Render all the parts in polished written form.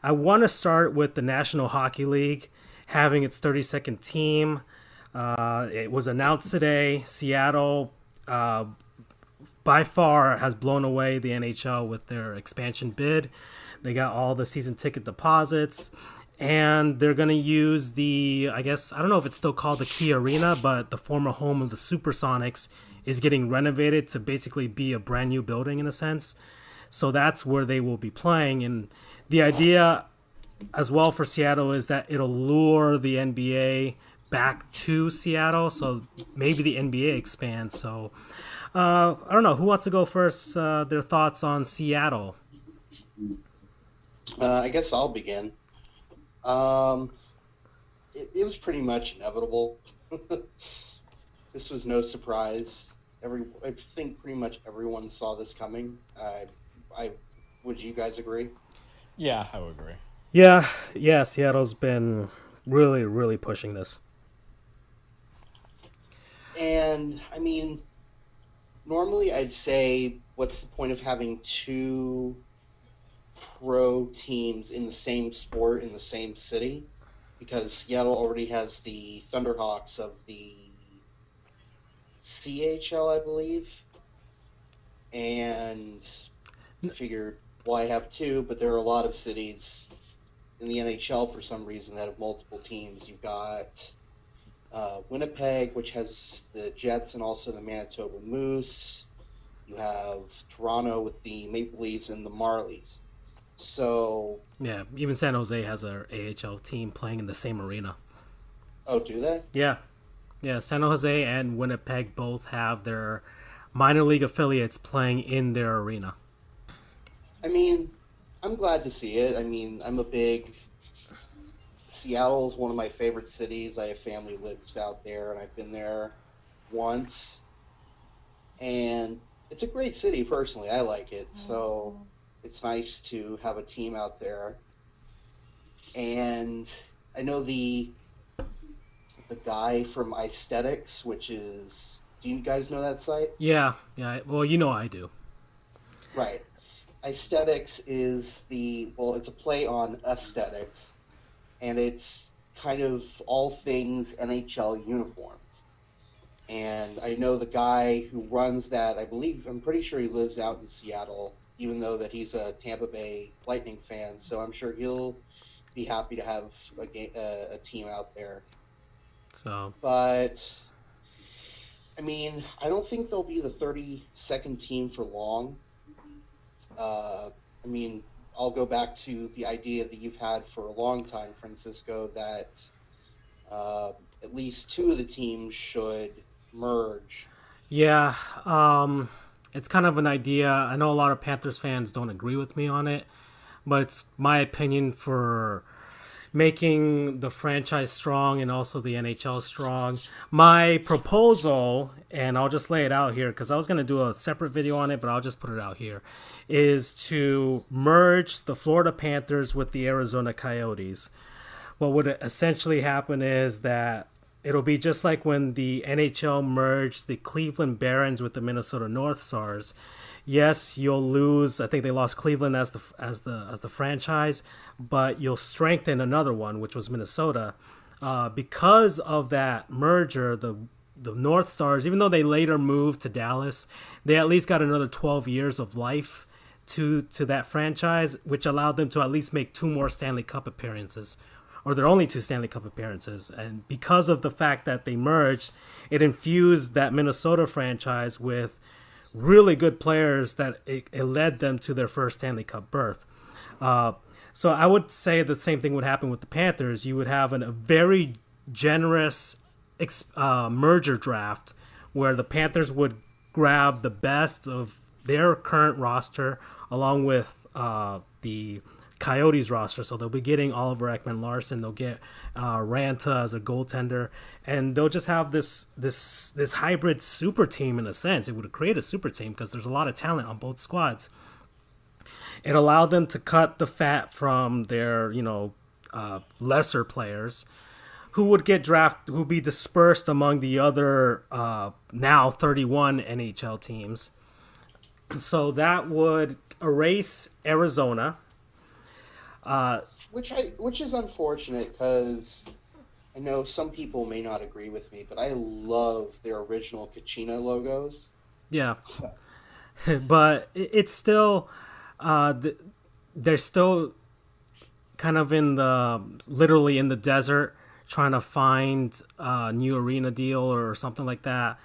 I want to start with the National Hockey League having its 32nd team. It was announced today. Seattle, by far, has blown away the NHL with their expansion bid. They got all the season ticket deposits, and they're going to use I guess, I don't know if it's still called the Key Arena, but the former home of the Supersonics is getting renovated to basically be a brand new building in a sense. So that's where they will be playing. And the idea as well for Seattle is that it'll lure the NBA back to Seattle. So maybe the NBA expands. So I don't know. Who wants to go first? Their thoughts on Seattle? I guess I'll begin. It was pretty much inevitable. This was no surprise. I think pretty much everyone saw this coming. Would you guys agree? Yeah, I would agree. Yeah. Seattle's been really, really pushing this. And I mean, normally I'd say, what's the point of having two pro teams in the same sport in the same city? Because Seattle already has the Thunderhawks of the CHL, I believe. And I figured, why have two? But there are a lot of cities in the NHL for some reason that have multiple teams. You've got Winnipeg, which has the Jets and also the Manitoba Moose. You have Toronto with the Maple Leafs and the Marlies. So yeah, even San Jose has a AHL team playing in the same arena. Oh, do they? Yeah. San Jose and Winnipeg both have their minor league affiliates playing in their arena. I mean, I'm glad to see it. I mean, Seattle is one of my favorite cities. I have family lives out there, and I've been there once. And it's a great city, personally. I like it. So it's nice to have a team out there. And I know the guy from Aesthetics, which is... Do you guys know that site? Yeah. Well, I do. Right. Aesthetics is it's a play on aesthetics, and it's kind of all things NHL uniforms. And I know the guy who runs that, I'm pretty sure he lives out in Seattle, even though that he's a Tampa Bay Lightning fan, so I'm sure he'll be happy to have a team out there. But, I mean, I don't think they'll be the 32nd team for long. I mean, I'll go back to the idea that you've had for a long time, Francisco, that at least two of the teams should merge. Yeah, it's kind of an idea. I know a lot of Panthers fans don't agree with me on it, but it's my opinion for making the franchise strong and also the NHL strong. My proposal, and I'll just lay it out here because I was going to do a separate video on it, but I'll just put it out here, is to merge the Florida Panthers with the Arizona Coyotes. What would essentially happen is that it'll be just like when the NHL merged the Cleveland Barons with the Minnesota North Stars. Yes, you'll lose. I think they lost Cleveland as the franchise, but you'll strengthen another one, which was Minnesota. Because of that merger, the North Stars, even though they later moved to Dallas, they at least got another 12 years of life to that franchise, which allowed them to at least make two more Stanley Cup appearances, or their only two Stanley Cup appearances. And because of the fact that they merged, it infused that Minnesota franchise with really good players that it led them to their first Stanley Cup berth. So I would say the same thing would happen with the Panthers. You would have a very generous merger draft where the Panthers would grab the best of their current roster along with the Coyotes roster. So they'll be getting Oliver Ekman-Larsson. They'll get Ranta as a goaltender, and they'll just have this hybrid super team in a sense. It would create a super team because there's a lot of talent on both squads. It allowed them to cut the fat from their lesser players who would get drafted, who would be dispersed among the other now 31 NHL teams. So that would erase Arizona. which is unfortunate because I know some people may not agree with me, but I love their original Kachina logos. Yeah, but it's still they're still kind of literally in the desert trying to find a new arena deal or something like that.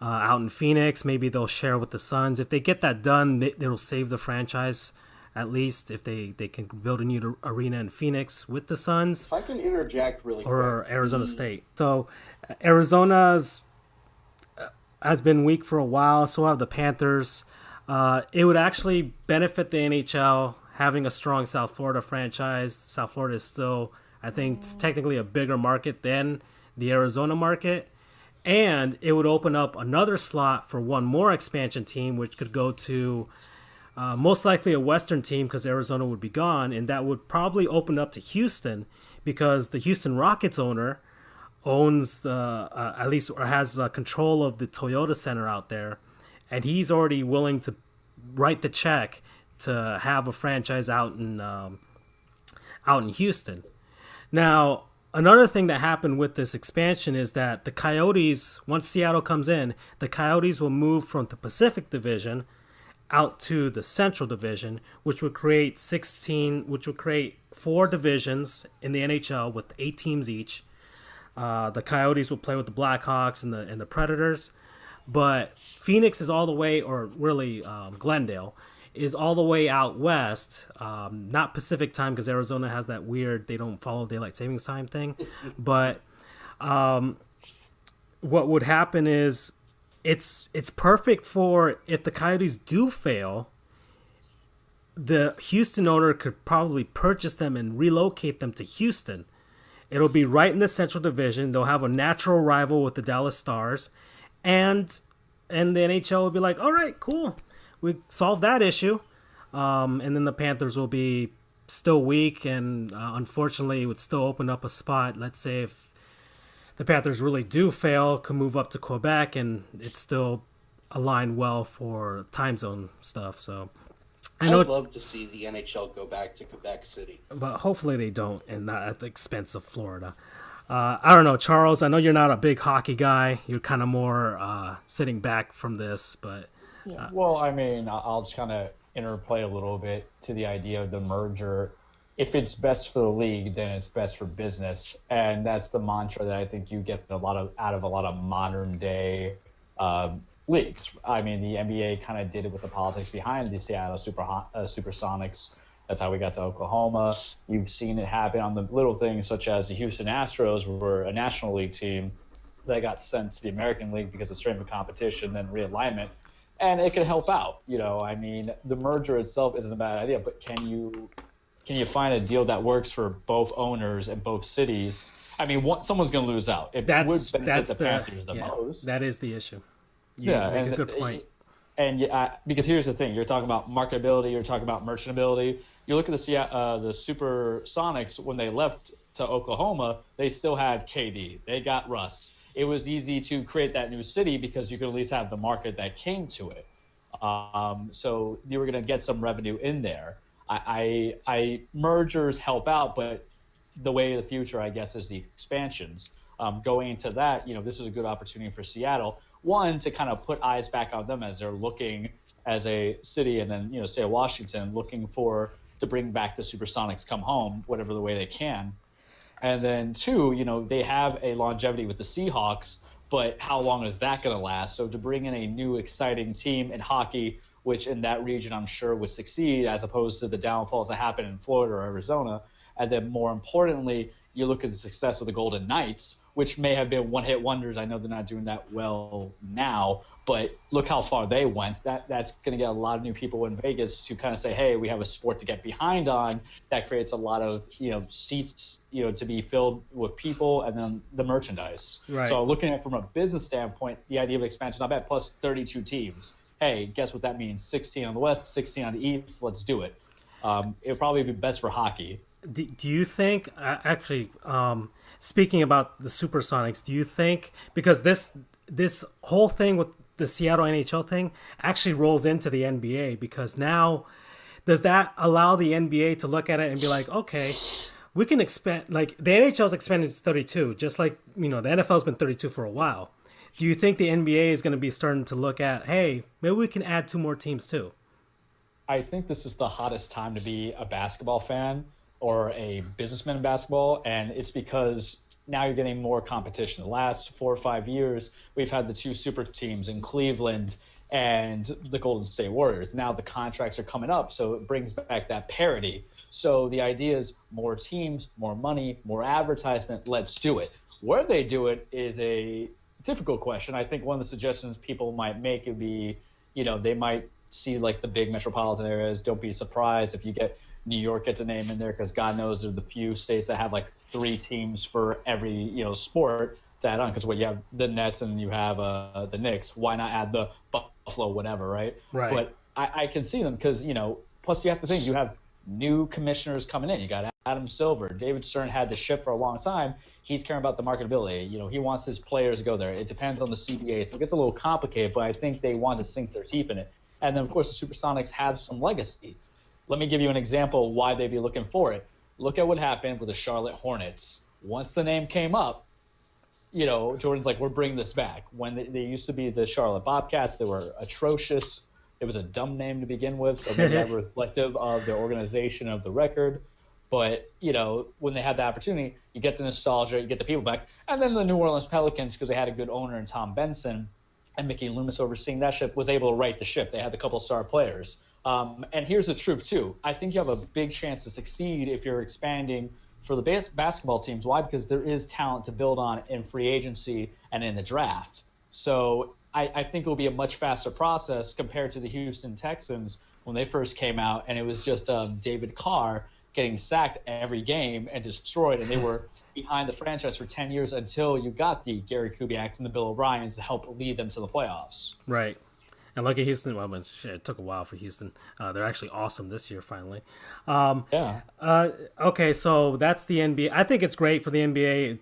Out in Phoenix, maybe they'll share with the Suns. If they get that done, they'll save the franchise. At least if they can build a new arena in Phoenix with the Suns. If I can interject really quick. Or Arizona State. So Arizona's has been weak for a while. So have the Panthers. It would actually benefit the NHL having a strong South Florida franchise. South Florida is still, I think, it's technically a bigger market than the Arizona market. And it would open up another slot for one more expansion team, which could go to most likely a Western team because Arizona would be gone. And that would probably open up to Houston because the Houston Rockets owner owns at least or has control of the Toyota Center out there. And he's already willing to write the check to have a franchise out in Houston. Now, another thing that happened with this expansion is that the Coyotes, once Seattle comes in, the Coyotes will move from the Pacific Division out to the Central Division, which would create 4 divisions in the NHL with 8 teams each. The Coyotes will play with the Blackhawks and the Predators. But Phoenix is all the way, or really Glendale, is all the way out west. Not Pacific time because Arizona has that weird, they don't follow daylight savings time thing. But what would happen is it's perfect for if the Coyotes do fail, the Houston owner could probably purchase them and relocate them to Houston. It'll be right in the Central Division. They'll have a natural rival with the Dallas Stars. And the NHL will be like, all right, cool. We solved that issue. And then the Panthers will be still weak. And unfortunately, it would still open up a spot. Let's say if the Panthers really do fail, can move up to Quebec. And it's still aligned well for time zone stuff. So I'd love to see the NHL go back to Quebec City. But hopefully they don't, and not at the expense of Florida. I don't know, Charles, I know you're not a big hockey guy. You're kind of more sitting back from this, but... Well, I mean, I'll just kind of interplay a little bit to the idea of the merger. If it's best for the league, then it's best for business. And that's the mantra that I think you get out of a lot of modern day leagues. I mean, the NBA kind of did it with the politics behind the Seattle Supersonics. That's how we got to Oklahoma. You've seen it happen on the little things, such as the Houston Astros were a National League team that got sent to the American League because of strength of competition and realignment. And it can help out. I mean, the merger itself isn't a bad idea, but can you find a deal that works for both owners and both cities? I mean, someone's going to lose out. It would benefit the Panthers the most. That is the issue. You make a good point. And because here's the thing, you're talking about marketability, you're talking about merchantability. You look at the Supersonics when they left to Oklahoma, they still had KD, they got Russ. It was easy to create that new city because you could at least have the market that came to it. So you were going to get some revenue in there. Mergers help out, but the way of the future, I guess, is the expansions. Going into that, this is a good opportunity for Seattle. One, to kind of put eyes back on them as they're looking as a city, and then, say Washington, looking to bring back the Supersonics come home, whatever the way they can. And then two, they have a longevity with the Seahawks, but how long is that going to last? So to bring in a new exciting team in hockey, which in that region I'm sure would succeed as opposed to the downfalls that happen in Florida or Arizona. And then more importantly, you look at the success of the Golden Knights, which may have been one-hit wonders. I know they're not doing that well now, but look how far they went. That's going to get a lot of new people in Vegas to kind of say, hey, we have a sport to get behind on. That creates a lot of seats to be filled with people, and then the merchandise. Right. So looking at it from a business standpoint, the idea of expansion, not bad, plus 32 teams. Hey, guess what that means? 16 on the West, 16 on the East. Let's do it. It would probably be best for hockey. Do you think, actually, speaking about the Supersonics, do you think, because this whole thing with the Seattle NHL thing actually rolls into the NBA, because now does that allow the NBA to look at it and be like, okay, we can expand, like the NHL's expanded to 32, just like, the NFL's been 32 for a while. Do you think the NBA is going to be starting to look at, hey, maybe we can add 2 more teams too? I think this is the hottest time to be a basketball fan or a businessman in basketball, and it's because now you're getting more competition. The last 4 or 5 years, we've had the 2 super teams in Cleveland and the Golden State Warriors. Now the contracts are coming up, so it brings back that parity. So the idea is more teams, more money, more advertisement, let's do it. Where they do it is a difficult question. I think one of the suggestions people might make would be, they might see like the big metropolitan areas. Don't be surprised if you get New York gets a name in there, because God knows there's the few states that have like 3 teams for every, sport to add on. Because you have the Nets and you have the Knicks. Why not add the Buffalo, whatever, right? Right. But I can see them because, plus you have to think, you have new commissioners coming in. You got Adam Silver. David Stern had the ship for a long time. He's caring about the marketability. He wants his players to go there. It depends on the CBA, so it gets a little complicated, but I think they want to sink their teeth in it. And then, of course, the Supersonics have some legacy. Let me give you an example why they'd be looking for it. Look at what happened with the Charlotte Hornets. Once the name came up, Jordan's like, we're bringing this back. When they used to be the Charlotte Bobcats, they were atrocious. It was a dumb name to begin with, so maybe that reflective of their organization of the record. But, when they had the opportunity, you get the nostalgia, you get the people back. And then the New Orleans Pelicans, because they had a good owner in Tom Benson, and Mickey Loomis overseeing that ship, was able to right the ship. They had a couple star players. And here's the truth, too. I think you have a big chance to succeed if you're expanding for the basketball teams. Why? Because there is talent to build on in free agency and in the draft. So I think it will be a much faster process compared to the Houston Texans when they first came out, and it was just David Carr getting sacked every game and destroyed, and they were behind the franchise for 10 years until you got the Gary Kubiaks and the Bill O'Briens to help lead them to the playoffs. Right. And look at Houston. Well, it took a while for Houston. They're actually awesome this year, finally. Okay, so that's the NBA. I think it's great for the NBA.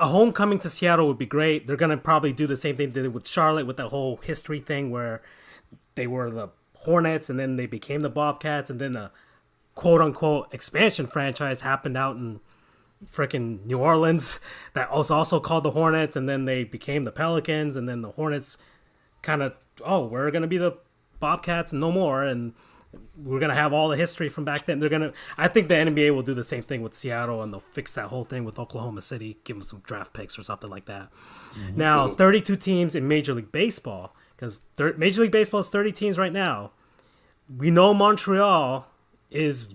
A homecoming to Seattle would be great. They're going to probably do the same thing they did with Charlotte with the whole history thing where they were the Hornets and then they became the Bobcats, and then a quote-unquote expansion franchise happened out in freaking New Orleans that was also called the Hornets, and then they became the Pelicans, and then the Hornets kind of, we're going to be the Bobcats no more, and we're going to have all the history from back then. I think the NBA will do the same thing with Seattle, and they'll fix that whole thing with Oklahoma City, give them some draft picks or something like that. Mm-hmm. Now, 32 teams in Major League Baseball, because Major League Baseball is 30 teams right now. We know Montreal is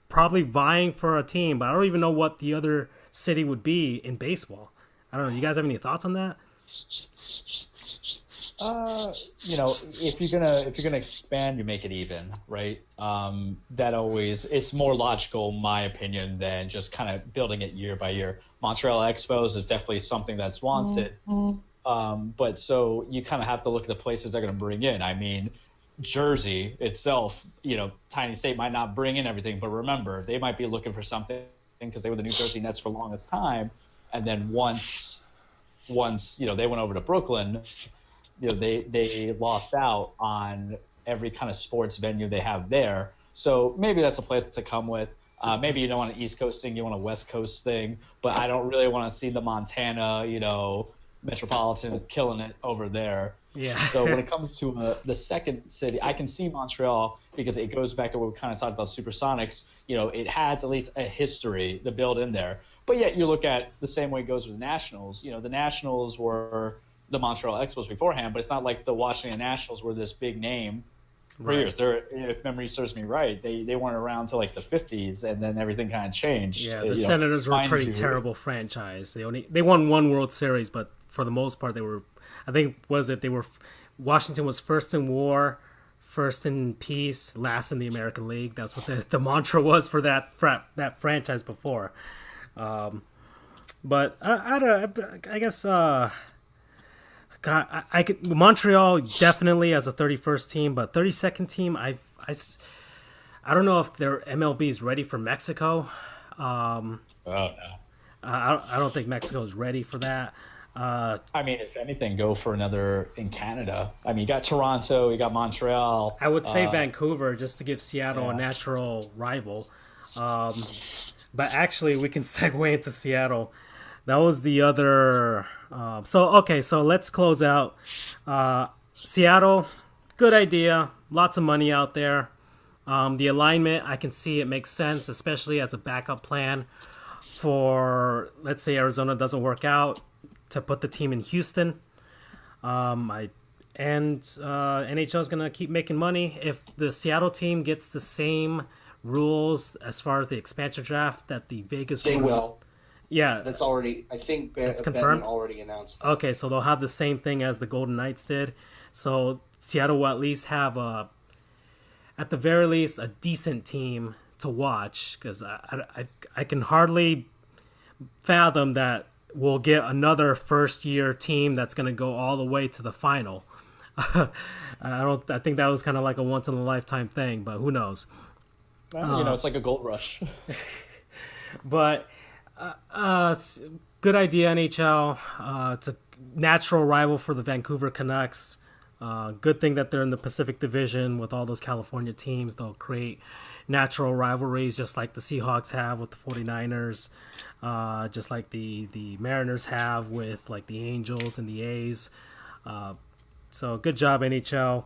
probably vying for a team, but I don't even know what the other city would be in baseball. I don't know. You guys have any thoughts on that? If you're gonna expand, you make it even, right? It's more logical, in my opinion, than just kind of building it year by year. Montreal Expos is definitely something that's wanted, but so you kind of have to look at the places they're going to bring in. I mean, Jersey itself, tiny state, might not bring in everything, but remember, they might be looking for something because they were the New Jersey Nets for the longest time, and then once they went over to Brooklyn, they lost out on every kind of sports venue they have there. So maybe that's a place to come with. Maybe you don't want an East Coast thing, you want a West Coast thing, but I don't really want to see the Montana, Metropolitan killing it over there. Yeah. So when it comes to the second city, I can see Montreal because it goes back to what we kind of talked about Supersonics. It has at least a history to build in there. But yet you look at the same way it goes with the Nationals. The Nationals were the Montreal Expos beforehand, but it's not like the Washington Nationals were this big name for years. If memory serves me right, they weren't around till like the 50s, and then everything kind of changed. Yeah, the Senators were a pretty terrible franchise. They won one World Series, but for the most part, they were. I think Washington was first in war, first in peace, last in the American League. That's what the mantra was for that franchise before. But I guess. God, I could Montreal definitely as a 31st team, but 32nd team, I don't know if their MLB is ready for Mexico. No. I don't think Mexico is ready for that. I mean, if anything, go for another in Canada. I mean, you got Toronto, you got Montreal. I would say Vancouver just to give Seattle a natural rival. But actually, we can segue into Seattle. That was the other. So let's close out. Seattle, good idea. Lots of money out there. The alignment, I can see it makes sense, especially as a backup plan for, let's say, Arizona doesn't work out, to put the team in Houston. NHL is gonna keep making money. If the Seattle team gets the same rules as far as the expansion draft that the Vegas, they will. Yeah, that's already. I think Bettman already announced that. Okay, so they'll have the same thing as the Golden Knights did. So Seattle will at least have at the very least, a decent team to watch, because I can hardly fathom that we'll get another first year team that's going to go all the way to the final. I think that was kind of like a once in a lifetime thing, but who knows? Well, it's like a gold rush. But good idea, NHL. It's a natural rival for the Vancouver Canucks. Good thing that they're in the Pacific Division with all those California teams. They'll create natural rivalries just like the Seahawks have with the 49ers, just like the Mariners have with like the Angels and the A's. So good job, NHL.